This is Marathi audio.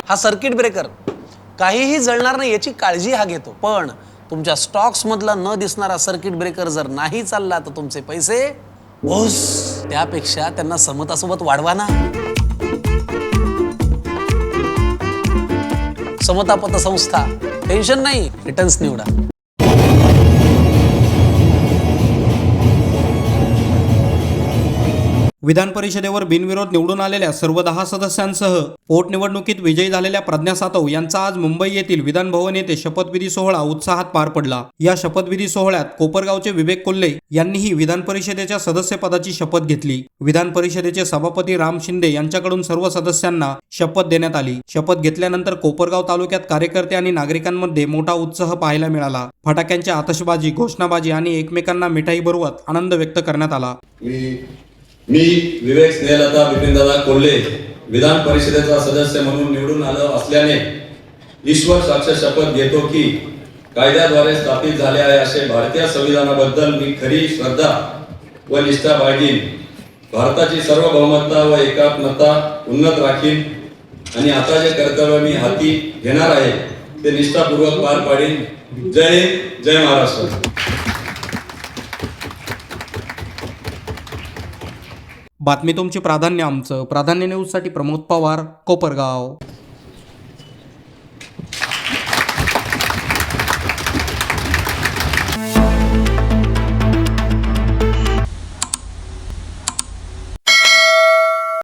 हा सर्किट ब्रेकर काहीही जळणार नाही याची काळजी हा घेतो, पण तुमच्या स्टॉक्स मधला न दिसणारा सर्किट ब्रेकर जर नाही चालला तर तुमचे पैसे ओस. त्यापेक्षा त्यांना समतासोबत वाढवा ना. समता पतसंस्था, टेन्शन नाही, रिटर्न्स निवडा. विधान परिषदेवर बिनविरोध निवडून आलेल्या सर्व 10 सदस्यांसह पोटनिवडणुकीत विजयी झालेल्या प्रज्ञा सातव यांचा आज मुंबई येथील विधान भवन येथे शपथविधी सोहळा उत्साहात पार पडला. या शपथविधी सोहळ्यात कोपरगावचे विवेक कोल्हे यांनीही विधान परिषदेच्या सदस्यपदाची शपथ घेतली. विधान परिषदेचे सभापती राम शिंदे यांच्याकडून सर्व सदस्यांना शपथ देण्यात आली. शपथ घेतल्यानंतर कोपरगाव तालुक्यात कार्यकर्ते आणि नागरिकांमध्ये मोठा उत्साह पाहायला मिळाला. फटाक्यांची आतषबाजी, घोषणाबाजी आणि एकमेकांना मिठाई भरवत आनंद व्यक्त करण्यात आला. मी विवेक स्नेहलता बिपिनदादा कोल्हे विधान परिषदेचा सदस्य म्हणून निवडून आलो असल्याने ईश्वर साक्ष शपथ घेतो की कायद्याद्वारे स्थापित झाले आहे असे भारतीय संविधानाबद्दल मी खरी श्रद्धा व निष्ठा बाळगीन. भारताची सार्वभौमत्ता व एकात्मता उन्नत राखीन आणि आता जे कर्तव्य मी हाती घेणार आहे ते निष्ठापूर्वक पार पाडीन. जय हिंद, जय महाराष्ट्र. बातमी तुमची, प्राधान्य आमचं. प्राधान्य न्यूजसाठी प्रमोद पवार, कोपरगाव.